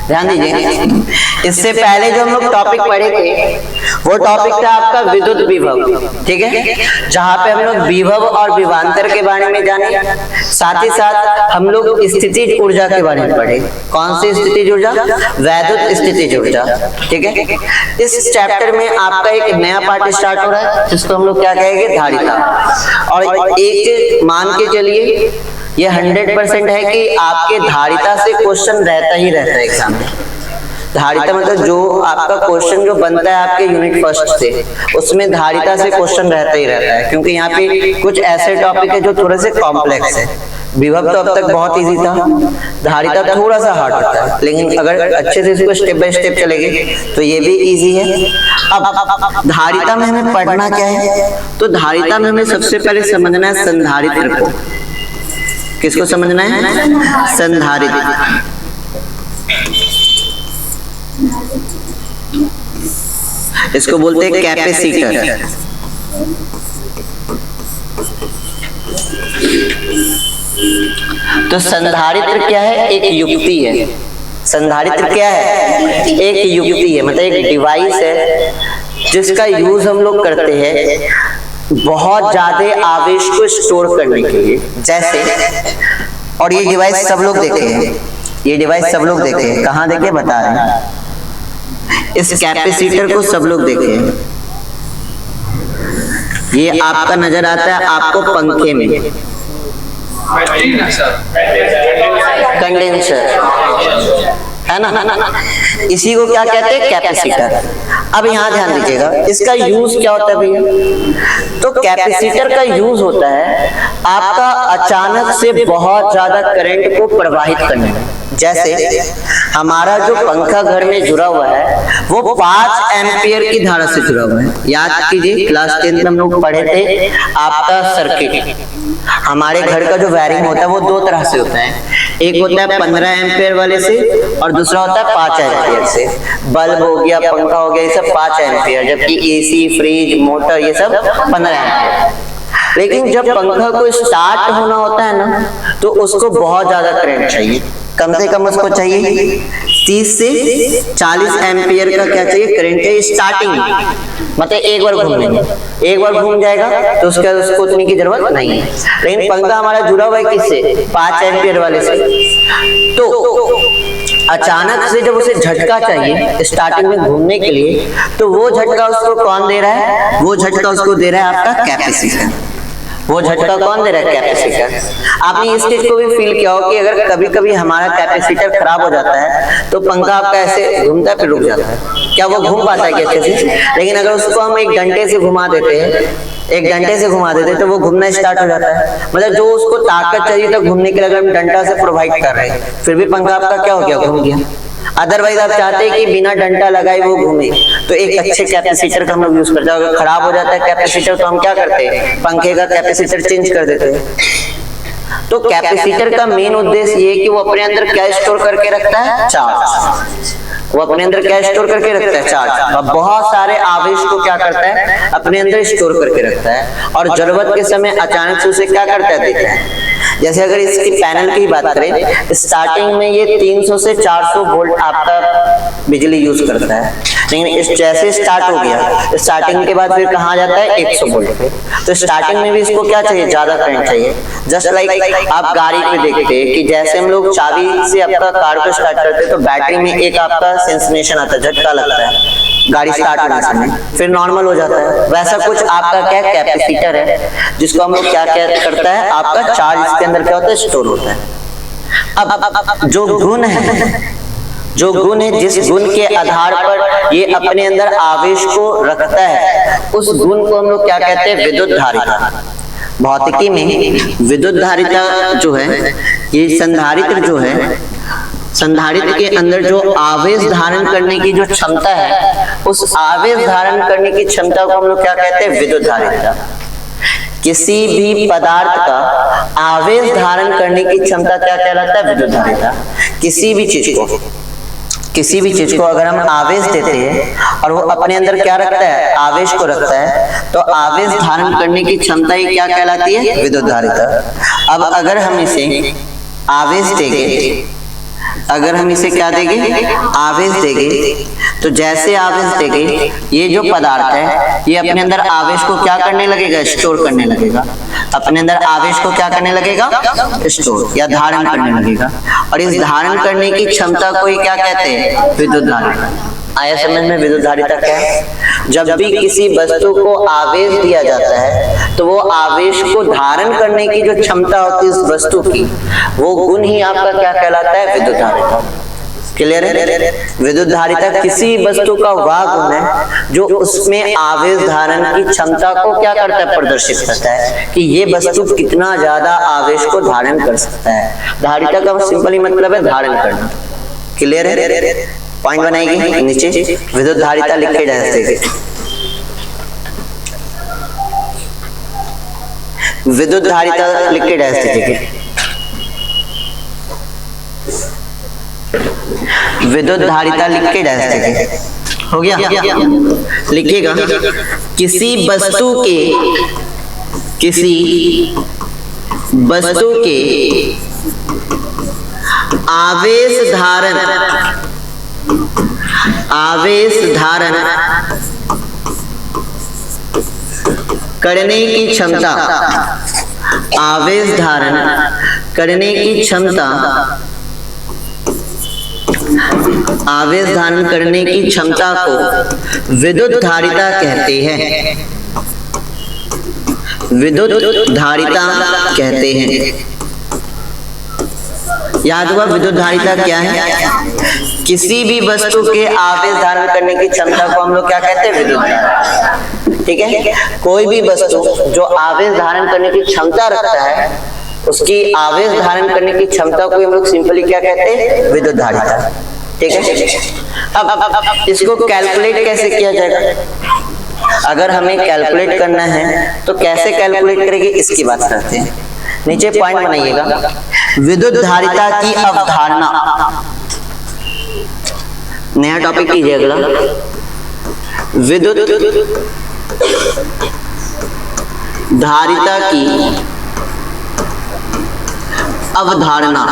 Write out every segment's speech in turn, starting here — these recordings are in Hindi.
ध्यान दीजिए, इससे पहले जो हम लोग टॉपिक पढ़े थे वो टॉपिक था आपका विद्युत विभव, ठीक है, जहां पे हम लोग विभव और विभवांतर के बारे में जाने, साथ ही साथ हम लोग स्थितिज ऊर्जा के बारे में पढ़े। कौन सी स्थितिज ऊर्जा? वैद्युत स्थितिज ऊर्जा, ठीक है। इस चैप्टर में आपका एक नया पार्ट स्टार्ट हो रहा है जिसको हम लोग क्या कहेंगे? धारिता। और एक मान के चलिए ये 100% है कि आपके धारिता से क्वेश्चन रहता ही रहता है एग्जाम में। धारिता मतलब जो आपका क्वेश्चन जो बनता है आपके यूनिट फर्स्ट से, उसमें धारिता से क्वेश्चन रहता ही रहता है, क्योंकि यहाँ पे कुछ ऐसे टॉपिक है जो थोड़े से कॉम्प्लेक्स है। विभव तो अब तक बहुत इजी था, धारिता थोड़ा सा हार्ड होता है, लेकिन अगर अच्छे से इसको स्टेप बाय स्टेप चलेंगे तो ये भी इजी है। अब धारिता में हमें पढ़ना क्या है? तो धारिता में हमें सबसे पहले समझना है संधारित्र को। किसको समझना है? संधारित्र। इसको बोलते हैं कैपेसिटर। तो संधारित्र क्या है? एक युक्ति है। संधारित्र क्या है? एक युक्ति है, मतलब एक डिवाइस है जिसका यूज हम लोग करते हैं बहुत ज्यादा आवेश को स्टोर करने के लिए। जैसे, और ये डिवाइस सब लोग देखे हैं, ये डिवाइस सब लोग देखे हैं। कहाँ देखे बता रहे हैं? इस कैपेसिटर को सब लोग देखे हैं। ये आपका नजर आता है आपको पंखे में, कंडेंसर है ना, इसी को क्या कहते हैं? कैपेसिटर। अब यहाँ ध्यान दीजिएगा, इसका यूज क्या होता है भैया? तो कैपेसिटर का यूज होता है आपका अचानक से बहुत ज्यादा करंट को प्रवाहित करने में। जैसे हमारा जो पंखा घर में जुड़ा हुआ है वो 5 एम्पियर की धारा से जुड़ा हुआ है। याद कीजिए, क्लास 10 में हम लोग पढ़े थे आपका सर्किट। हमारे घर का जो वायरिंग होता है वो दो तरह से होता है, एक होता है 15 एम्पियर वाले से और दूसरा होता है 5 एम्पियर से। बल्ब हो गया, पंखा हो गया, ये सब 5 एम्पियर, जबकि एसी, फ्रिज, मोटर ये सब 15 एम्पियर। लेकिन जब पंखा को स्टार्ट होना होता है ना, तो उसको बहुत ज्यादा करंट चाहिए। कम से कम उसको चाहिए 30 से 40 एम्पियर का क्या चाहिए? करंट चाहिए स्टार्टिंग, मतलब एक बार घूमने में। एक बार घूम जाएगा तो उसको उतनी की जरूरत नहीं है। लेकिन पंखा हमारा जुड़ा हुआ है किससे? 5 एम्पियर वाले से। तो अचानक से जब उसे झटका चाहिए स्टार्टिंग में घूमने के लिए, तो वो झटका उसको कौन दे रहा है? वो झटका उसको दे रहा है आपका कैपेसिटर। वो झटका कौन दे रहा है? कैपेसिटर। आपने इस चीज को भी फील किया हो कि अगर कभी कभी हमारा कैपेसिटर खराब हो जाता है तो पंखा आपका ऐसे घूमता है फिर रुक जाता है। क्या वो घूम पाता है अच्छे से? लेकिन अगर उसको हम 1 घंटे से घुमा देते हैं, 1 घंटे से घुमा देते तो वो घूमना स्टार्ट हो जाता है। मतलब जो उसको ताकत चाहिए था घूमने के लिए, अगर हम डंडा से प्रोवाइड कर रहे हैं, फिर भी पंखा आपका क्या हो गया? घूम गया। अदरवाइज आप चाहते हैं कि बिना डंडा लगाए वो घूमे, तो एक अच्छे कैपेसिटर का हम लोग यूज करते हैं। अगर खराब हो जाता है कैपेसिटर तो हम क्या करते हैं? पंखे का कैपेसिटर चेंज कर देते हैं। तो कैपेसिटर का मेन उद्देश्य ये है कि वो अपने अंदर क्या स्टोर करके रखता है? चार्ज। वो अपने अंदर क्या स्टोर करके रखता है? चार्ज। और बहुत सारे आवेश को क्या करता है? अपने अंदर स्टोर करके रखता है, और जरूरत के समय अचानक से उसे क्या करता है? देता है। जैसे अगर इसकी पैनल की बात करें, स्टार्टिंग में ये 300 से 400 वोल्ट आपका बिजली यूज करता है, लेकिन जैसे स्टार्ट हो गया, स्टार्टिंग के बाद फिर कहाँ जाता है? 100 वोल्ट पे। तो स्टार्टिंग में भी इसको क्या चाहिए? ज्यादा करंट चाहिए। जस्ट लाइक आप गाड़ी पे देखते हैं कि जैसे हम लोग चाबी से आपका कार को स्टार्ट करते हैं तो बैटरी में एक आपका सेंसेशन आता है, झटका लगता है गाड़ी स्टार्ट होने समय, फिर नॉर्मल हो जाता है। वैसा कुछ आपका क्या कैपेसिटर है जिसको हम लोग क्या करता है? आपका चार्ज इसके अंदर क्या होता है? स्टोर होता है। अब जो गुण है, जो गुण है, जिस गुण के आधार पर ये अपने अंदर आवेश को रखता है, उस गुण को हम लोग क्या कहते हैं? विद्युत धारिता। भौतिकी में विद्युत धारिता जो है, ये संधारित्र जो है, संधारित्र के अंदर जो आवेश धारण करने की जो क्षमता है, उस आवेश धारण करने की क्षमता को हम लोग क्या कहते हैं? विद्युत धारिता। किसी भी पदार्थ का आवेश धारण करने की क्षमता क्या कहलाता है? विद्युत धारिता। किसी भी चीज को किसी भी चीज को अगर हम आवेश देते हैं और वो अपने अंदर क्या रखता है, आवेश को रखता है, तो आवेश धारण करने की क्षमता ही क्या कहलाती है, विद्युत धारिता। अब अगर हम इसे आवेश देंगे, अगर हम इसे क्या देंगे, आवेश देंगे, तो जैसे आवेश देंगे ये जो पदार्थ है ये अपने अंदर आवेश को क्या करने लगेगा, स्टोर करने लगेगा। अपने अंदर आवेश को क्या करने लगेगा, स्टोर या धारण करने लगेगा। और इस धारण करने की क्षमता को ही क्या कहते हैं, विद्युत धारिता। आया समझ में विद्युत धारिता क्या है? जब भी किसी वस्तु को आवेश दिया जाता है तो वो आवेश को धारण करने की जो क्षमता होती है उस वस्तु की, वो गुण ही आपका क्या कहलाता है, विद्युत धारिता। क्लियर है? विद्युत धारिता किसी वस्तु का वह गुण है जो उसमें आवेश धारण की क्षमता को क्या करता है, प्रदर्शित करता है कि ये वस्तु कितना ज्यादा आवेश को धारण कर सकता है। धारिता का सिंपली मतलब है धारण करना। क्लियर है? पॉइंट बनाएगी नीचे, विद्युत धारिता लिख के डैश देंगे। विद्युत धारिता लिख के डैश दीजिए। विद्युत धारिता लिख के डैश देंगे। हो गया? लिखिएगा, किसी वस्तु के आवेश धारण करने की क्षमता, आवेश धारण करने की क्षमता, आवेश धारण करने की क्षमता को विद्युत धारिता कहते हैं। विद्युत धारिता कहते हैं। याद हुआ विद्युत धारिता क्या है? किसी भी वस्तु के आवेश धारण करने की क्षमता को हम लोग क्या कहते हैं, विद्युत धारिता। ठीक है? कोई भी वस्तु जो आवेश धारण करने की क्षमता रखता है उसकी आवेश धारण करने की क्षमता को हम लोग सिंपली क्या कहते हैं, विद्युत धारिता। ठीक है? अब इसको कैलकुलेट कैसे किया जाएगा? अगर हमें कैलकुलेट करना है तो कैसे कैलकुलेट करेंगे इसकी बात करते हैं। नीचे पॉइंट बनाइएगा, विद्युत धारिता की अवधारणा। नया टॉपिक कीजिए अगला, विद्युत धारिता की अवधारणा।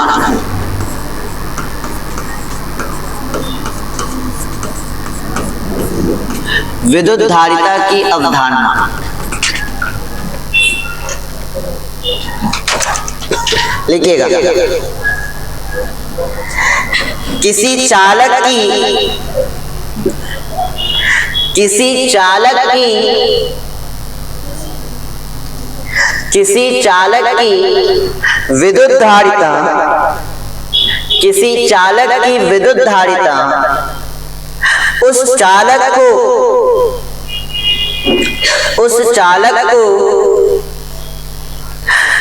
विद्युत धारिता की अवधारणा लिखिएगा, किसी चालक की विद्युत धारिता, किसी चालक की विद्युत धारिता उस चालक को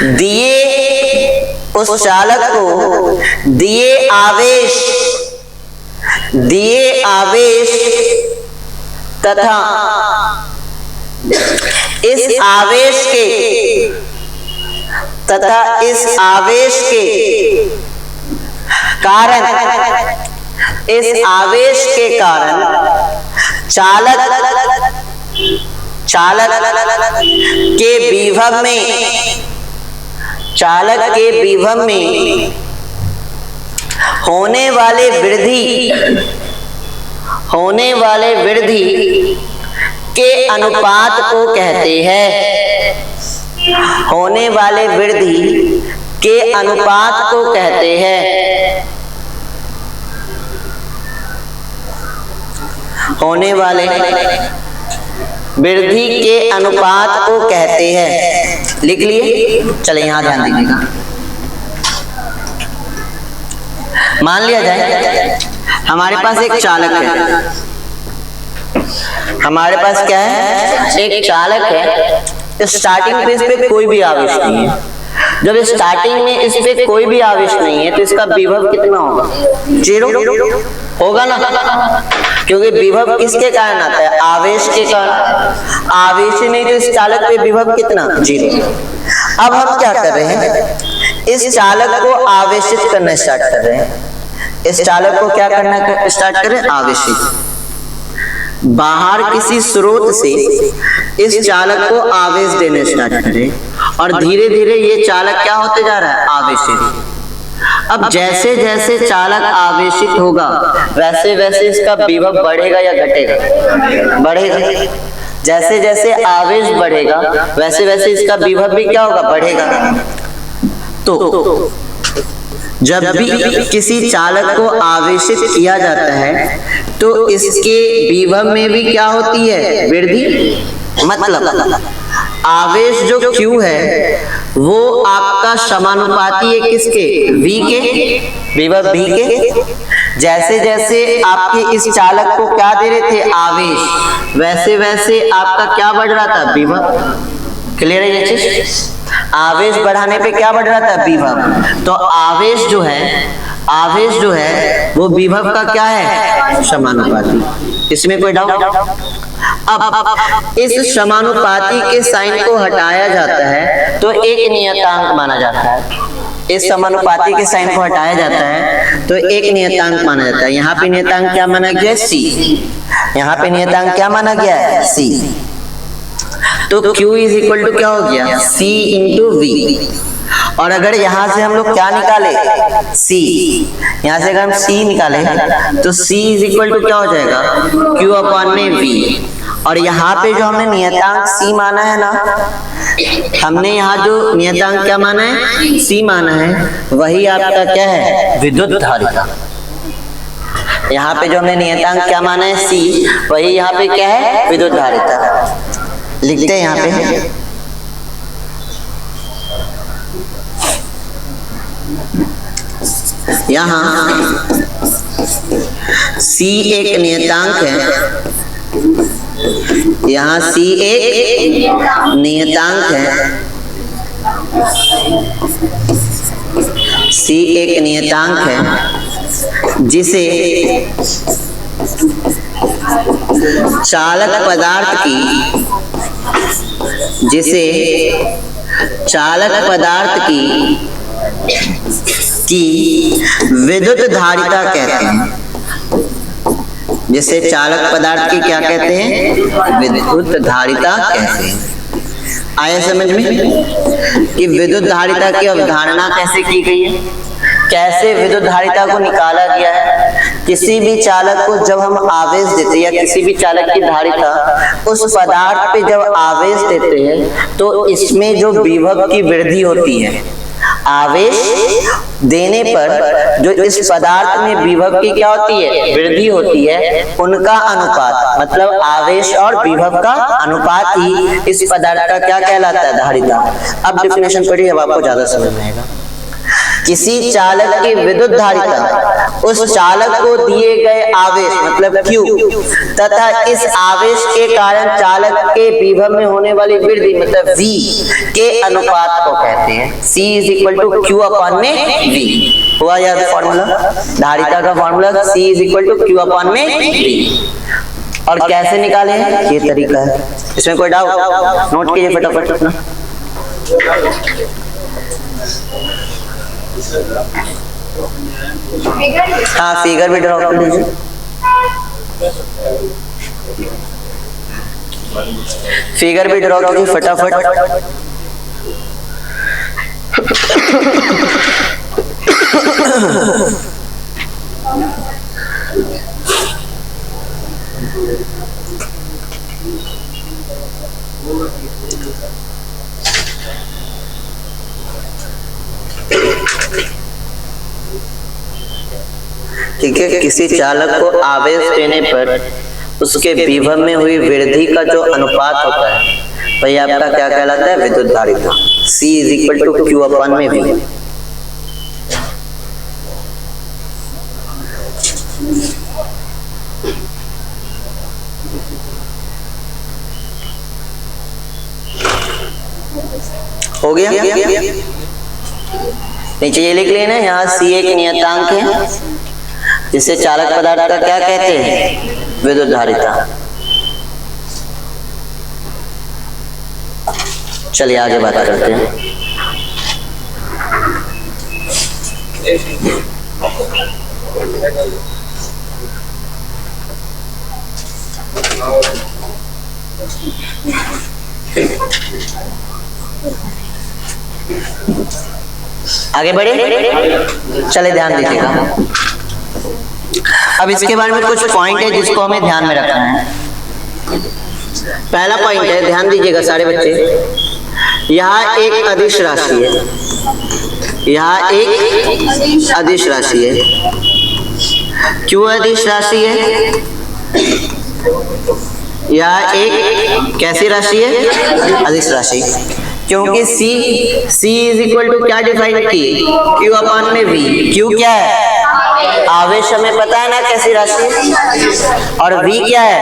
दिए आवेश तथा इस आवेश के कारण चालक के विभव में होने वाले वृद्धि के अनुपात को कहते हैं। होने वाले वृद्धि के अनुपात को कहते हैं। होने वाले वृद्धि के अनुपात को कहते हैं। लिख लिए? चले यहां ध्यान दीजिएगा। मान लिया जाए हमारे पास एक चालक है, हमारे पास क्या है, एक चालक है। स्टार्टिंग पे इस पे कोई भी आवेश नहीं है। जब स्टार्टिंग में इस पे कोई भी आवेश नहीं है तो इसका विभव कितना होगा, 0 होगा ना, क्योंकि विभव किसके कारण आता है, आवेश के कारण। आवेश नहीं तो इस चालक पे विभव कितना, 0। अब हम क्या कर रहे हैं, इस चालक को आवेशित करना स्टार्ट कर रहे हैं। इस चालक को क्या करना स्टार्ट करें, आवेशित। बाहर किसी स्रोत से इस चालक को आवेश देने स्टार्ट करें और धीरे धीरे ये चालक क्या होते जा रहा है, आवेशित। अब जैसे जैसे चालक आवेशित होगा वैसे वैसे इसका विभव बढ़ेगा या घटेगा, बढ़ेगा। जैसे जैसे आवेश बढ़ेगा वैसे वैसे इसका विभव भी क्या होगा, बढ़ेगा। तो जब भी किसी चालक को आवेशित किया जाता है तो इसके विभव में भी क्या होती है, वृद्धि। मतलब आवेश जो Q है वो आपका समानुपाती है किसके, V के, विभव V के। जैसे जैसे आपके इस चालक को क्या दे रहे थे, आवेश, वैसे वैसे आपका क्या बढ़ रहा था, विभव। क्लियर है ये चीज? आवेश बढ़ाने पे क्या बढ़ रहा था, विभव। तो आवेश जो है वो विभव का क्या है, समानुपाती। इसमें कोई डाउट? अब इस समानुपाती के साइन को हटाया जाता है तो एक नियतांक माना जाता है। इस समानुपाती के साइन को हटाया जाता है तो एक नियतांक माना जाता है। यहाँ पे नियतांक क्या माना गया है, C। यहाँ पे नियतांक क्या माना गया है, C। तो Q इज इक्वल टू क्या हो गया, C इंटू V। और अगर यहां से हम लोग क्या निकाले, C, यहां से अगर हम C निकाले तो C इज इक्वल टू क्या हो जाएगा, Q अपॉन में V। और यहाँ पे जो हमने नियतांक C माना है ना, हमने यहाँ जो नियतांक क्या माना है, C माना है, वही आपका क्या है, विद्युत धारिता। यहाँ पे जो हमने नियतांक क्या माना है, C, वही यहाँ पे क्या है, विद्युत धारिता। लिखते हैं यहाँ पे, यहाँ C एक नियतांक है, यहाँ C एक नियतांक है, C एक नियतांक है जिसे चालक पदार्थ की विद्युत धारिता कहते हैं। जिसे चालक पदार्थ की क्या कहते हैं, विद्युत धारिता कहते हैं। आया समझ में कि विद्युत धारिता की अवधारणा कैसे की गई है, कैसे विद्युत धारिता को निकाला गया है। किसी भी चालक को जब हम आवेश देते हैं या किसी भी चालक की धारिता उस पदार्थ पे जब आवेश देते हैं तो इसमें जो विभव की वृद्धि होती है, आवेश देने पर जो इस पदार्थ में विभव की क्या होती है, वृद्धि होती है, उनका अनुपात, मतलब आवेश और विभव का अनुपात ही इस पदार्थ का क्या कहलाता है, धारिता। अब डेफिनेशन पढ़िए, अब आपको ज्यादा समझ में आएगा। किसी चालक की विद्युत धारिता उस चालक को दिए गए आवेश मतलब Q तथा इस आवेश के कारण चालक के विभव में होने वाली वृद्धि मतलब V के अनुपात को कहते हैं। C is equal to Q upon में V। हुआ याद फॉर्मूला, धारिता का formula C is equal to Q upon में V। और कैसे निकाले हैं, ये तरीका है। इसमें कोई डाउट, नोट कीजिए फटाफट अपना। हाँ, फिगर भी ड्रॉ कर लीजिए। फिगर भी ड्रॉ कीजिए फटाफट। ठीक है, किसी चालक को आवेश देने पर उसके विभव में हुई वृद्धि का जो अनुपात होता है वही आपका क्या कहलाता है, विद्युत धारिता। C is equal to Q upon में V। हो गया? नीचे ये लिख लेना, यहाँ C एक नियतांक है जिसे चालक पदार्थ का क्या कहते हैं, विद्युत धारिता। चलिए आगे बात करते हैं। आगे बढ़े, चले ध्यान दीजिएगा। अब इसके बारे में कुछ पॉइंट है जिसको हमें ध्यान में रखना है। पहला पॉइंट है, ध्यान दीजिएगा सारे बच्चे, यहाँ एक अदिश राशि है, यहाँ एक अदिश राशि है। क्यों अदिश राशि है? यह एक कैसी राशि है? अदिश राशि। क्योंकि C इज इक्वल टू क्या डिफाइन की? Q अपॉन में V। Q क्या है? आवेश, हमें पता है ना कैसी राशि है। और V क्या है?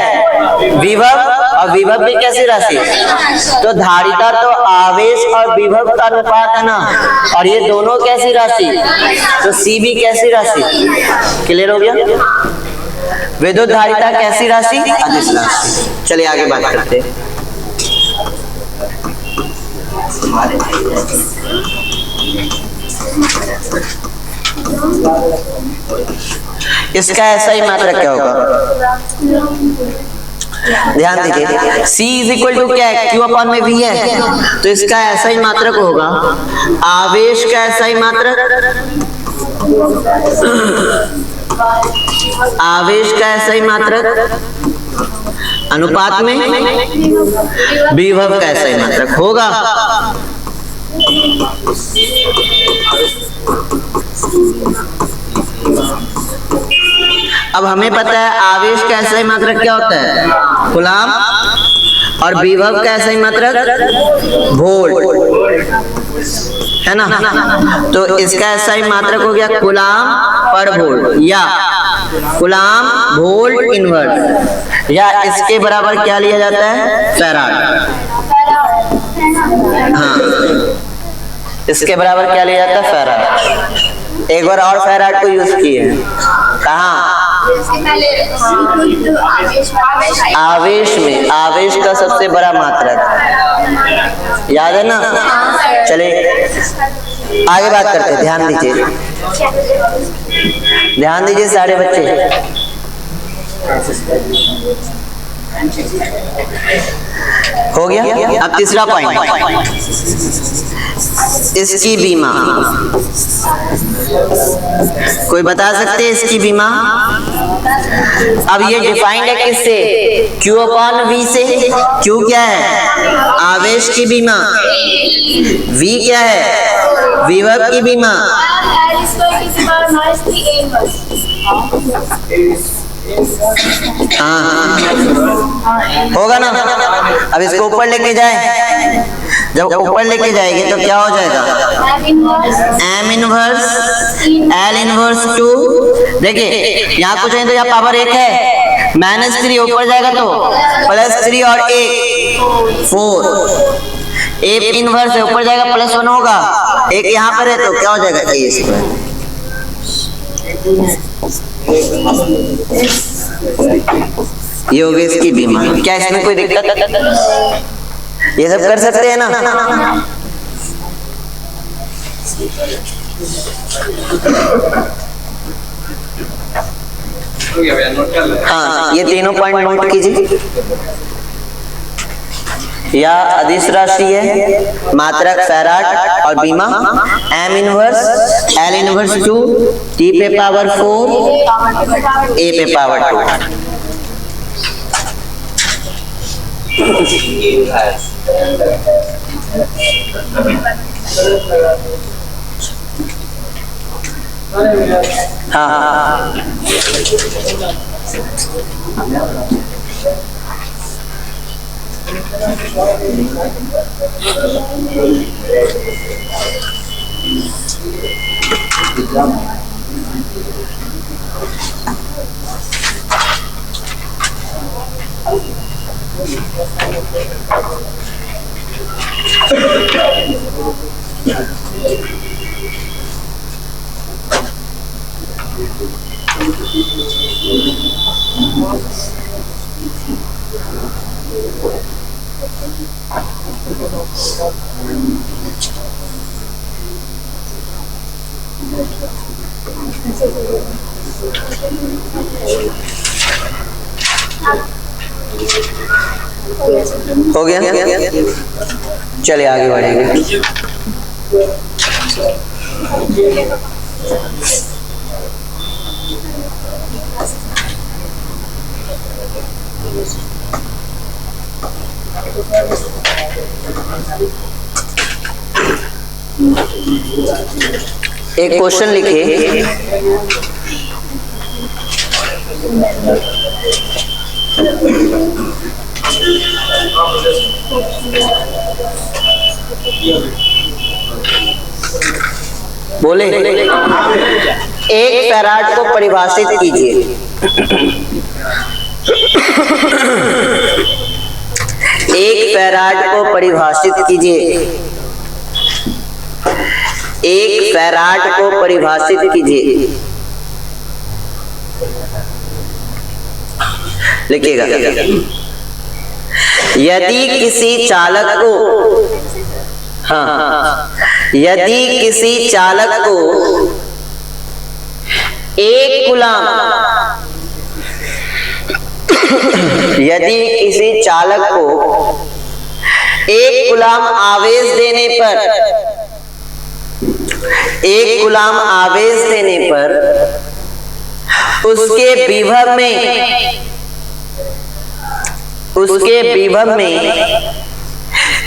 विभव, और विभव भी कैसी राशि है? तो धारिता तो आवेश और विभव का अनुपात है ना, और ये दोनों कैसी राशि? तो C भी कैसी राशि? क्लियर हो गया? विद्युत धारिता कैसी राशि? अदिश राशि। चलिए आगे बात करते हैं। इसका ऐसा ही मात्रक क्या होगा? ध्यान दीजिए, C इज इक्वल टू क्या है? Q अपॉन में V है, तो इसका ऐसा ही मात्रक होगा। आवेश का ऐसा ही मात्रक, आवेश का ऐसा ही मात्रक, अनुपात में विभव का ऐसा ही मात्रक होगा। अब हमें पता है आवेश का ऐसा ही मात्रक क्या होता है? कूलाम, और विभव का ऐसा ही मात्रक वोल्ट, है ना? तो इसका ऐसा ही मात्रक हो गया कूलाम पर वोल्ट, या कूलाम वोल्ट इनवर्स, या इसके बराबर क्या लिया जाता है? फैराड। हाँ, इसके बराबर क्या लिया जाता है? फैराड। एक बार और फैराड को यूज किए, कहाँ? आवेश में, आवेश का सबसे बड़ा मात्रक, याद है ना? चले आगे बात करते हैं। ध्यान दीजिए, ध्यान दीजिए सारे बच्चे। हो गया? अब तीसरा पॉइंट, इसकी बीमा। कोई बता सकते हैं इसकी बीमा? अब ये डिफाइंड है किससे? Q अपॉन V से। Q क्या है? आवेश की बीमा। V क्या है? विभव की बीमा। हाँ, होगा ना? अब इसको ऊपर लेके जाए, जब ऊपर लेके जाएंगे तो क्या हो जाएगा? M inverse L inverse 2। देखिए यहाँ कुछ नहीं तो यहाँ पावर 1 है, -3 ऊपर जाएगा तो +3 और 1 4। A इनवर्स है, ऊपर जाएगा +1 होगा, 1 यहाँ पर है तो क्या हो जाएगा? A square. ये हो गई इसकी बीमा। क्या इसमें कोई दिक्कत? ये सब कर सकते हैं ना? हाँ, ये तीनों पॉइंट नोट कीजिए। या अदिश राशि है, मात्रक फैराड, और बीमा M inverse L inverse 2, T पे पावर 4, A पे पावर 2। हाँ, हो गया? चलिए आगे बढ़ेंगे। एक क्वेश्चन लिखिए, बोले एक फैराड को परिभाषित कीजिए। एक फैराड को परिभाषित कीजिए। एक फैराड को परिभाषित कीजिए। लिखिएगा, यदि किसी चालक को, हाँ, यदि किसी चालक को एक गुलाम, यदि किसी चालक को एक गुलाम आवेश देने पर, एक गुलाम आवेश देने पर उसके विभव में, उसके विभव में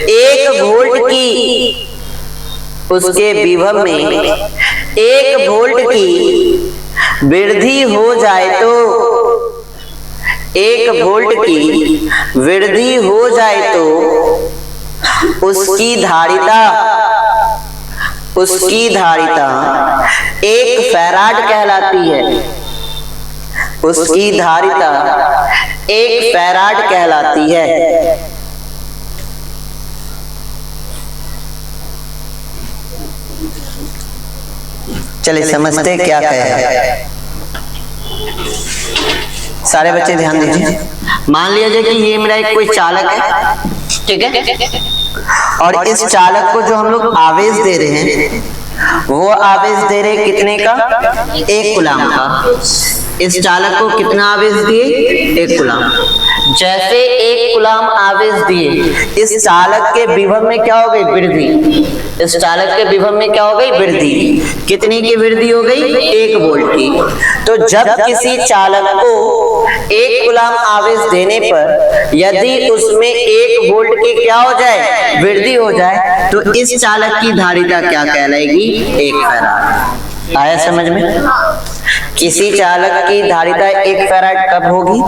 1 वोल्ट की, उसके विभव में 1 वोल्ट की वृद्धि हो जाए तो, 1 वोल्ट की वृद्धि हो जाए तो उसकी धारिता, उसकी धारिता 1 फैराड कहलाती है। उसकी धारिता 1 फैराड कहलाती है। चलिए समझते क्या कहे। सारे बच्चे ध्यान दीजिए। मान लिया जाए कि ये मेरा एक कोई चालक है, ठीक है, और इस चालक को जो हम लोग आवेश दे रहे हैं, वो आवेश दे रहे कितने का? 1 कूलम का। इस चालक को कितना आवेश दिए? 1 कूलम। जैसे 1 कूलम आवेश दिए, इस चालक के विभव में क्या हो गई? वृद्धि। इस चालक के विभव में क्या हो गई? वृद्धि। कितनी की वृद्धि हो गई? 1 वोल्ट की। तो जब किसी चालक को 1 कूलम आवेश देने पर यदि उसमें 1 वोल्ट की क्या हो जाए? वृद्धि हो जाए, तो इस चालक की धारिता क्या कहलाएगी? 1 फैराड। आया समझ में? किसी चालक की धारिता 1 फैराड कब होगी?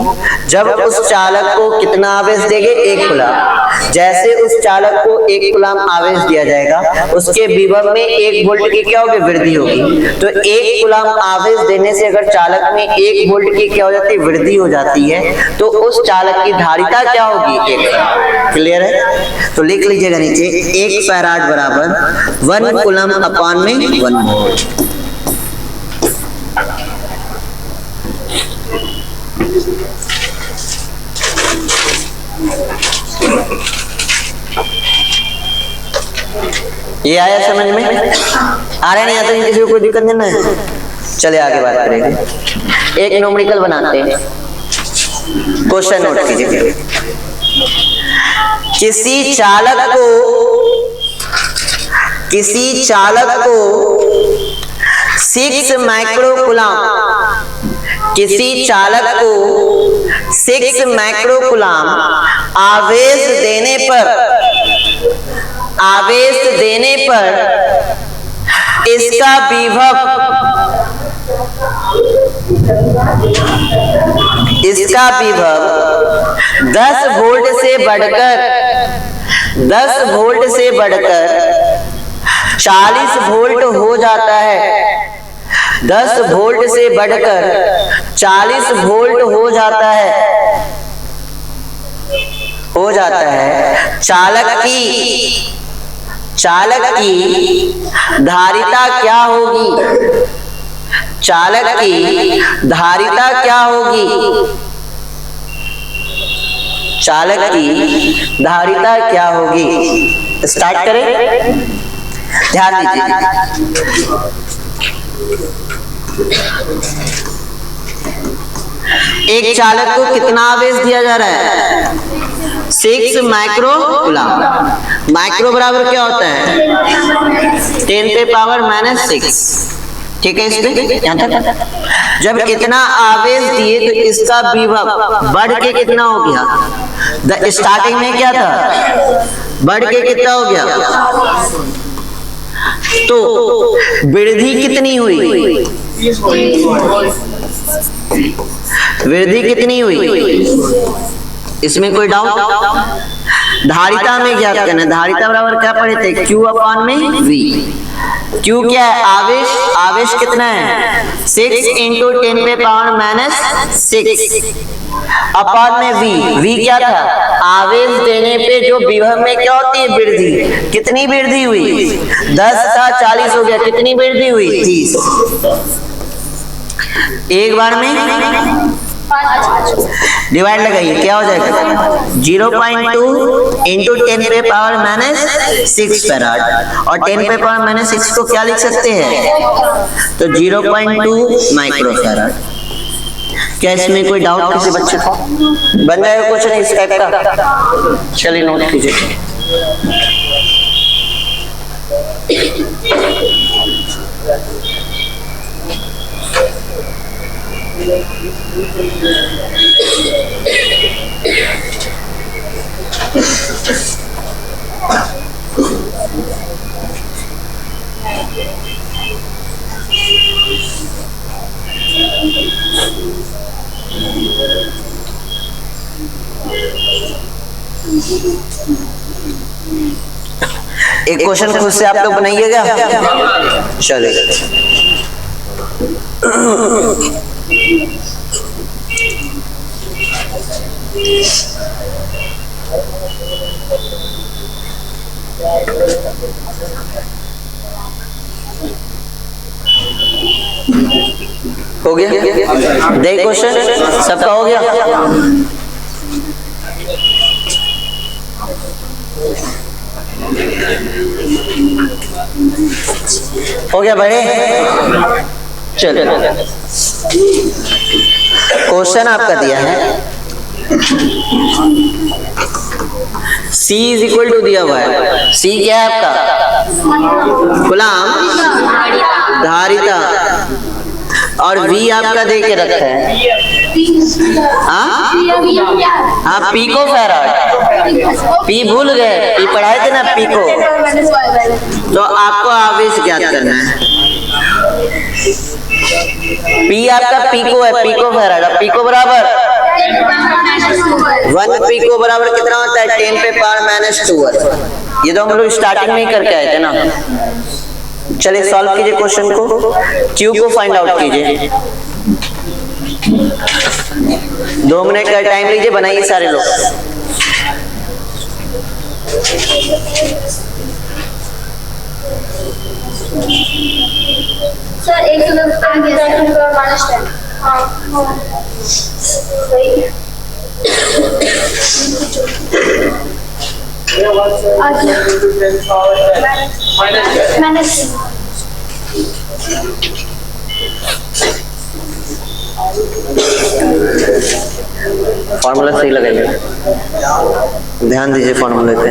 जब उस चालक को कितना आवेश देंगे? 1 कूलम। जैसे उस चालक को 1 कूलम आवेश दिया जाएगा, उसके विभव में 1 वोल्ट की क्या होगी? वृद्धि होगी। तो 1 कूलम आवेश देने से अगर चालक में 1 वोल्ट की क्या हो जाती है? वृद्धि हो जाती है, तो उस चालक की धारिता क्या होगी? 1 फैराड। क्लियर है? तो लिख लीजिएगा नीचे, 1 फैराड बराबर 1 कूलम अपान में 1 वोल्ट। ये आया समझ में? आ रहा नहीं आता? किसी को कोई दिक्कत नहीं है? चले आगे बात करेंगे। एक न्यूमेरिकल बनाते हैं। क्वेश्चन नोट कीजिए। किसी चालक को 6 माइक्रो कूलम, किसी चालक को 6 माइक्रो कूलम आवेश देने पर इसका विभव 10 वोल्ट से बढ़कर 40 वोल्ट हो जाता है। 10 वोल्ट से बढ़कर 40 वोल्ट हो जाता है। चालक की धारिता क्या होगी? चालक की धारिता क्या होगी? चालक की धारिता क्या होगी? स्टार्ट करें, ध्यान दीजिए। एक चालक को कितना आवेश दिया जा रहा है? 6 माइक्रो कूलम। माइक्रो बराबर क्या होता है? 10⁻⁻6। ठीक है, इसमें यहाँ तक जब कितना आवेश दिए तो इसका विभव बढ़ के कितना हो गया? स्टार्टिंग में क्या था? बढ़ के कितना हो गया? तो वृद्धि कितनी हुई? वृद्धि कितनी हुई? इसमें कोई डाउट? धारिता में ज्ञात करना। धारिता बराबर क्या पढ़े थे? Q अपॉन में V। Q क्या है? आवेश। आवेश कितना है? 6 × 10⁻⁻6 अपॉन में V। V क्या था? आवेश देने पे जो विभव में क्या होती है? वृद्धि। कितनी वृद्धि हुई? 10 था 40 हो गया। कितनी वृद्धि हुई? 30। एक बार में डिवाइड लगाइए, क्या हो जाएगा? 0.2 × 10⁻⁻6 फैराड। और 10⁻⁻6 को क्या लिख सकते हैं? तो 0.2 माइक्रो फैराड। क्या इसमें कोई डाउट किसी बच्चे को? बन जाएगा क्वेश्चन इस टाइप का? चलिए नोट कीजिए। एक क्वेश्चन खुद से आप लोग बनाइएगा। चलिए, हो गया? देख क्वेश्चन सबका हो गया? हो गया बड़े? चलो, क्वेश्चन आपका दिया है C = दिया हुआ है। C क्या है आपका? कूलम, धारिता। और V आपका दे के रखा है हाँ पिको फैराड। P भूल गए? P पढ़ाए थे ना पिको। तो आपको आवेश ज्ञात करना है। P आपका पिको है, पिको फैराड। पिको बराबर 1 पिको बराबर कितना होता है? 10⁻⁻²। ये तो हम लोग स्टार्टिंग में ही करके आए थे ना। चलिए सॉल्व कीजिए क्वेश्चन को। Q को फाइंड आउट कीजिए। 2 मिनट का टाइम लीजिए, बनाइए सारे लोग। सर 1 फॉर्मूला सही लगाइए, ध्यान दीजिए फॉर्मूले पे।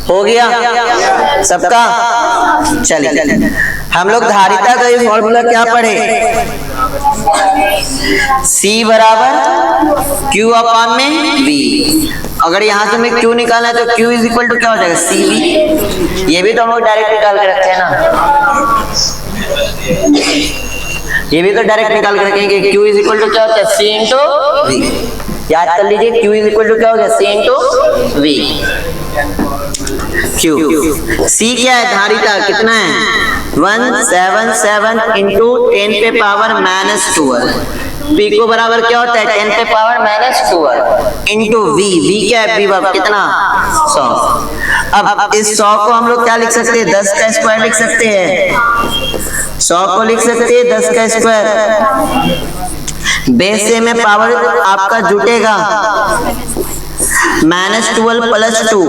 हो गया सबका? चलिए हम लोग धारिता का ये फॉर्मूला क्या पढ़े? C बराबर Q अपॉन में V। अगर यहाँ से हमें Q निकालना है तो Q = क्या हो जाएगा? CV। ये भी तो हम लोग डायरेक्ट निकाल के रखे हैं ना। ये भी तो डायरेक्ट निकाल के रखेंगे। Q = क्या होता है? C × V। याद कर लीजिए Q = क्या हो गया? C × V। Q C क्या है? धारिता कितना है? 177 × 10⁻⁻12। पिको बराबर क्या होता है? 10⁻⁻12 इंटू V। V क्या है? विभव कितना? 100। अब इस 100 को हम लोग क्या लिख सकते हैं? 10 का स्क्वायर लिख सकते हैं। 100 को लिख सकते हैं 10 का स्क्वायर। बेस से में पावर आपका जुटेगा -12 + 2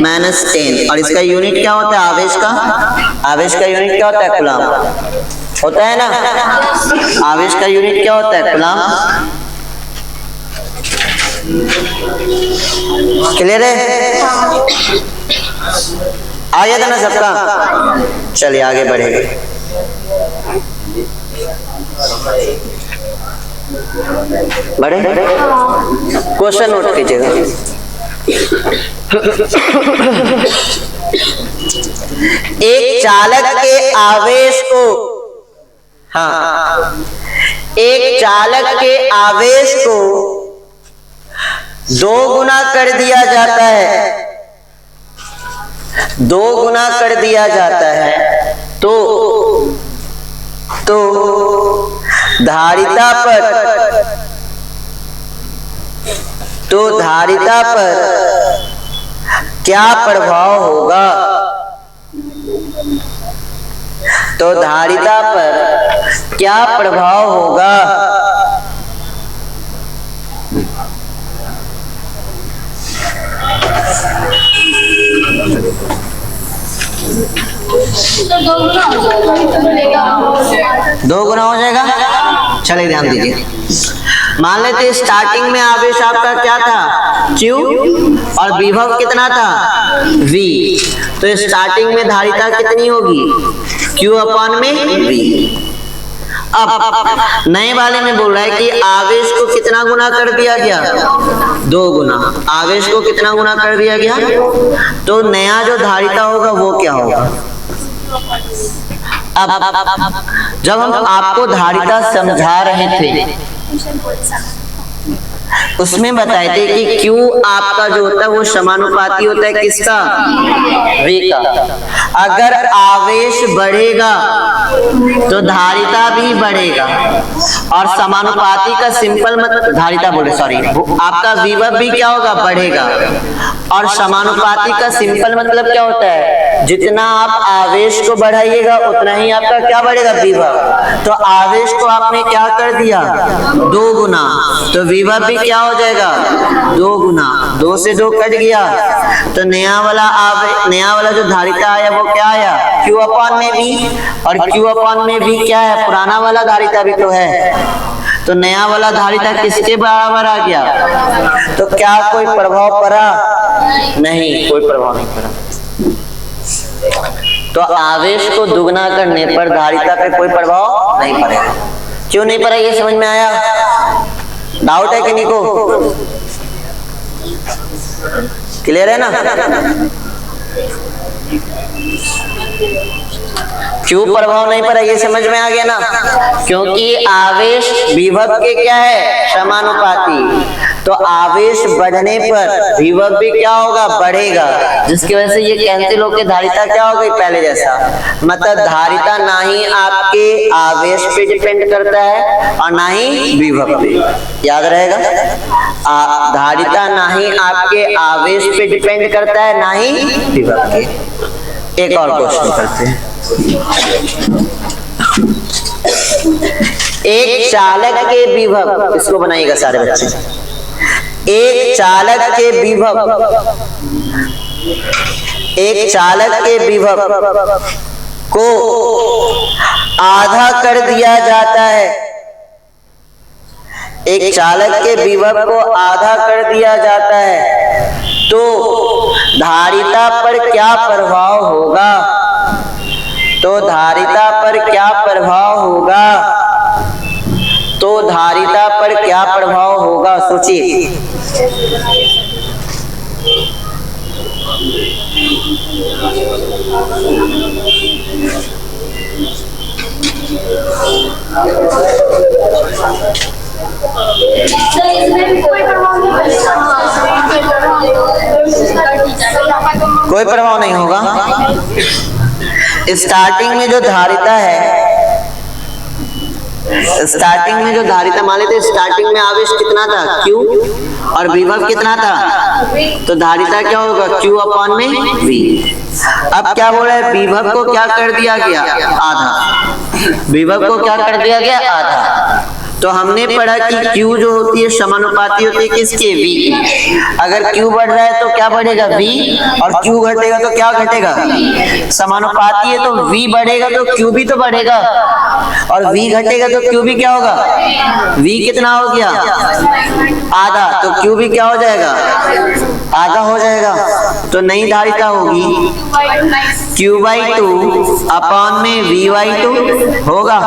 -10। और इसका यूनिट क्या होता है आवेश का? आवेश का यूनिट क्या होता है? कूलम होता है ना। आवेश का यूनिट क्या होता है? कूलम। क्लियर है? आ गया था ना सबका? चलिए आगे बढ़ेंगे। बढ़े? क्वेश्चन नोट कीजिएगा। एक चालक के आवेश को, हाँ, एक चालक के आवेश को 2 गुना कर दिया जाता है, 2 गुना कर दिया जाता है तो धारिता पर क्या प्रभाव होगा? तो धारिता पर क्या प्रभाव होगा? तो 2 गुना हो जाएगा। 2 गुना हो जाएगा। चलिए ध्यान दीजिए। मान लेते स्टार्टिंग में आवेश आपका क्या था? Q, और विभव कितना था? V। तो स्टार्टिंग में धारिता कितनी होगी? Q/V। अब नए वाले में बोल रहा है कि आवेश को कितना गुना कर दिया गया? 2 गुना। आवेश को कितना गुना कर दिया गया? तो नया जो धारिता होगा वो क्या होगा? अब जब हम आपको धारिता समझा रहे थे उसमें बताए थे कि Q आपका जो होता है वो समानुपाती होता है किसका? V का। अगर आवेश बढ़ेगा तो धारिता भी बढ़ेगा, और समानुपाती का सिंपल मतलब धारिता बोले सॉरी आपका विभव भी क्या होगा? बढ़ेगा। और समानुपाती का सिंपल मतलब क्या होता है? जितना आप आवेश को बढ़ाइएगा उतना ही आपका क्या बढ़ेगा? विभव। तो आवेश को आपने क्या कर दिया? 2 गुना। तो विभव भी क्या हो जाएगा? 2 गुना। 2 से 2 कट गया तो नया वाला जो धारिता आया वो क्या आया? Q/V। और Q/V क्या है? पुराना वाला धारिता भी तो है। तो नया वाला धारिता किसके बराबर आ गया? तो क्या कोई प्रभाव पड़ा? नहीं, कोई प्रभाव नहीं पड़ा। तो आवेश को दुगना करने पर धारिता पे कोई प्रभाव नहीं पड़ेगा। क्यों नहीं पड़ा? ये समझ में आया? डाउट है किन्हीं को? क्लियर है ना? क्यों प्रभाव नहीं पड़ा? ये समझ में आ गया ना? क्योंकि आवेश विभव के क्या है? समानुपाती। तो आवेश बढ़ने पर विभव भी क्या होगा? बढ़ेगा, जिसकी वजह से ये कैंसिल होकर धारिता क्या हो गई? पहले जैसा। मतलब धारिता ना ही आपके आवेश पे डिपेंड करता है और ना ही विभव पे। याद रहेगा? धारिता ना ही आपके आवेश पे डिपेंड करता है ना ही विभव पे। एक और क्वेश्चन करते हैं। एक चालक के विभव, इसको बनाइएगा सारे बच्चे। एक चालक के विभव को आधा कर दिया जाता है। एक चालक के विभव को आधा कर दिया जाता है तो धारिता पर क्या प्रभाव होगा? तो धारिता पर क्या प्रभाव होगा? तो धारिता पर क्या प्रभाव होगा? सोचिए। कोई प्रभाव नहीं होगा। स्टार्टिंग में जो धारिता है, स्टार्टिंग में जो धारिता मान लेते, स्टार्टिंग में आवेश कितना था? Q, और विभव कितना था? तो धारिता क्या होगा? Q/V। अब क्या बोल रहा है? विभव को क्या कर दिया गया? आधा। विभव को क्या कर दिया गया? आधा। तो हमने पढ़ा कि Q जो होती है समानुपाती होती है किसके, V की। अगर Q बढ़ रहा है तो क्या बढ़ेगा, V, और Q घटेगा तो क्या घटेगा, समानुपाती है तो V बढ़ेगा तो Q भी तो बढ़ेगा, और V घटेगा तो Q भी क्या होगा, V कितना हो गया, आधा, तो Q भी क्या हो जाएगा, आधा हो जाएगा। तो नई धारिता होगी Q/2 अपॉन में V/2 होगा,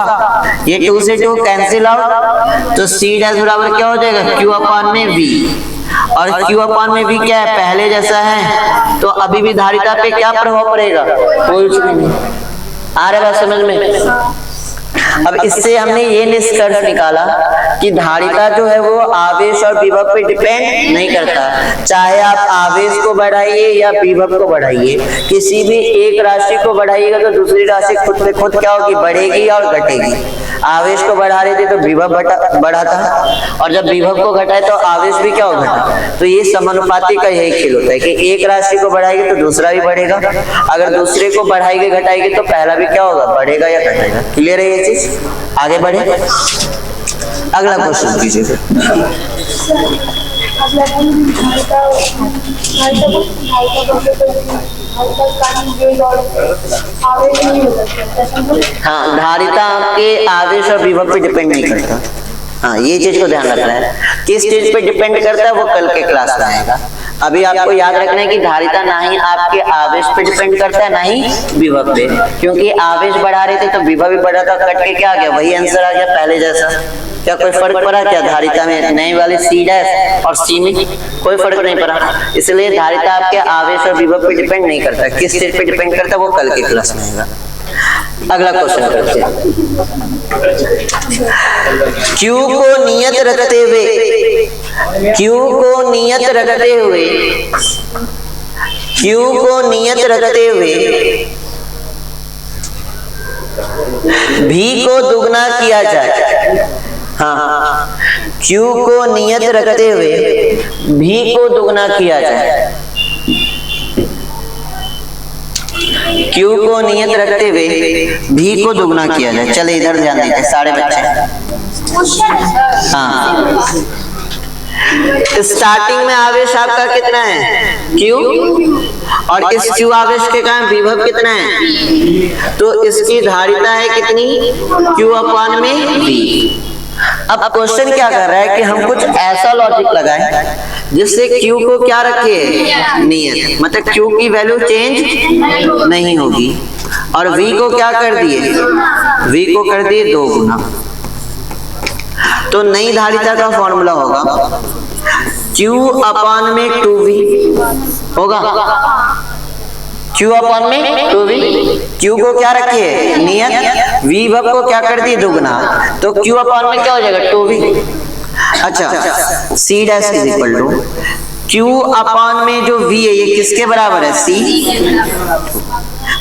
ये 2 से 2 कैंसिल आउट, तो C डैश बराबर क्या हो जाएगा, Q अपॉन में V, और Q अपॉन में V क्या है, पहले जैसा है, तो अभी भी धारिता पे क्या प्रभाव पड़ेगा, कोई नहीं। आ रहा है समझ में। अब इससे हमने ये निष्कर्ष निकाला कि धारिता जो है वो आवेश और विभव पे डिपेंड नहीं करता। चाहे आप आवेश को बढ़ाइए या विभव को बढ़ाइए, किसी भी एक राशि को बढ़ाइएगा तो दूसरी राशि खुद पे खुद क्या होगी, बढ़ेगी और घटेगी। आवेश को बढ़ा रहे थे तो विभव बढ़ा था, और जब विभव को घटाए तो आवेश भी क्या होगा। तो ये समानुपाती का यही खेल होता है कि एक राशि को बढ़ाएंगे तो दूसरा भी बढ़ेगा, अगर दूसरे को बढ़ाएंगे घटाएंगे तो पहला भी क्या होगा, बढ़ेगा या घटेगा। क्लियर है ये चीज, आगे बढ़े। अगला क्वेश्चन कीजिए। हाँ, धारिता आपके आवेश और विभव पे डिपेंड नहीं करता। हाँ, ये चीज को ध्यान रखना है, किस चीज पे डिपेंड करता है वो कल के क्लास में आएगा। अभी आपको याद रखना है कि धारिता ना ही आपके आवेश पे डिपेंड करता है ना ही विभव पे, क्योंकि आवेश बढ़ा रहे थे तो विभव भी बढ़ा था, कट के क्या आ गया, वही आंसर आ गया पहले जैसा। क्या कोई फर्क पड़ा क्या धारिता में, नई वाली C डैश और C में कोई फर्क नहीं पड़ा। इसलिए धारिता आपके आवेश और विभव पे डिपेंड नहीं करता, किस चीज पे डिपेंड करता है वो कल के क्लास में आएगा। अगला क्वेश्चन करते हैं। Q को नियत रखते हुए, Q को नियत रखते हुए, Q को नियत रखते हुए V को दुगना किया जाए। हाँ, Q को नियत रखते हुए V को दुगना किया जाए। Q को नियत रखते हुए V को दुगना किया जाए। चले इधर ध्यान दीजिए सारे बच्चे। हाँ, स्टार्टिंग में आवेश आपका कितना है, Q, और इस Q आवेश के कारण विभव कितना है, तो इसकी धारिता है कितनी, Q अपॉन में V। अब क्वेश्चन क्या कर रहा है कि हम कुछ ऐसा लॉजिक लगाएं जिससे Q को क्या रखे, नियत, मतलब Q की वैल्यू चेंज नहीं होगी, और V को क्या कर दिए, V को कर दिए 2 गुना। तो नई धारिता का फॉर्मूला होगा Q अपॉन में 2V होगा, Q अपॉन में 2V। Q को क्या रखिए, नियत, V भव को क्या कर दिए, दुगना, तो Q अपॉन में क्या हो जाएगा, 2V। अच्छा, C dash is equal to Q upon में जो V है ये किसके बराबर है, C।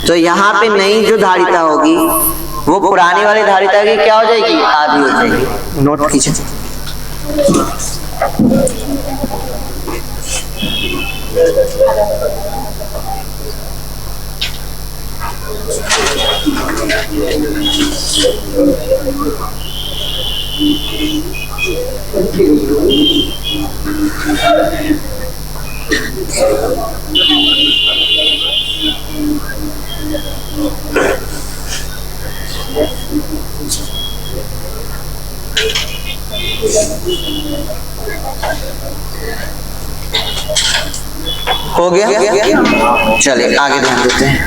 तो यहाँ पे नई जो धारिता होगी वो पुरानी वाली धारिता की क्या हो जाएगी, आधी हो जाएगी। नोट कीजिए। हो गया, चलिए आगे ध्यान देते हैं।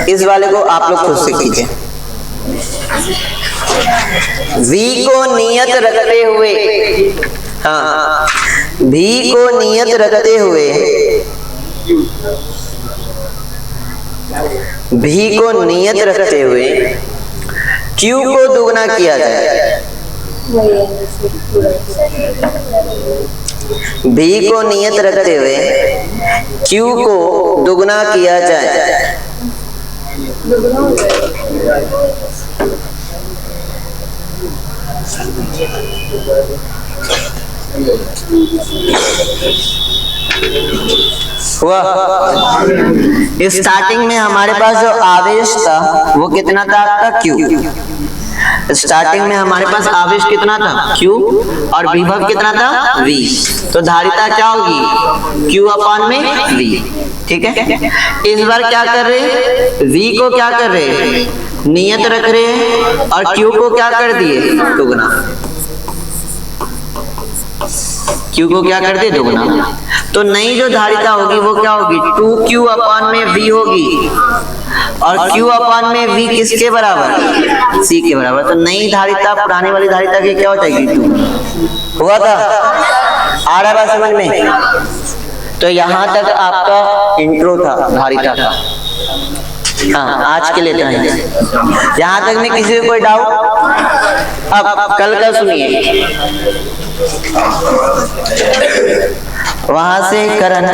इस वाले को आप लोग खुद से कीजिए। V को नियत रखते हुए, हाँ, V को नियत रखते हुए, V को नियत रखते हुए Q को दुगना किया जाए। V को नियत रखते हुए Q को दुगना किया जाए। हुआ। स्टार्टिंग में हमारे पास जो आवेश था वो कितना था आपका, Q। स्टार्टिंग में हमारे पास आवेश कितना था Q और विभव कितना था V। तो धारिता क्या होगी Q अपान में V। ठीक है, इस बार क्या कर रहे हैं, V को क्या कर रहे हैं, नियत रख रहे हैं और Q को क्या कर दिए दुगना। Q को क्या कर दिए दुगना। तो नई जो धारिता होगी वो क्या होगी 2Q अपान में V होगी और Q अपान में V किसके बराबर C के बराबर। तो नई धारिता पुरानी वाली धारिता की क्या हो जाएगी 2। हुआ था, आ रहा है बात समझ में। तो यहाँ तक आपका इंट्रो था धारिता का। हाँ, आज के लिए तो यहाँ तक में किसी को कोई डाउट। अब कल का सुनिए, वहां से करण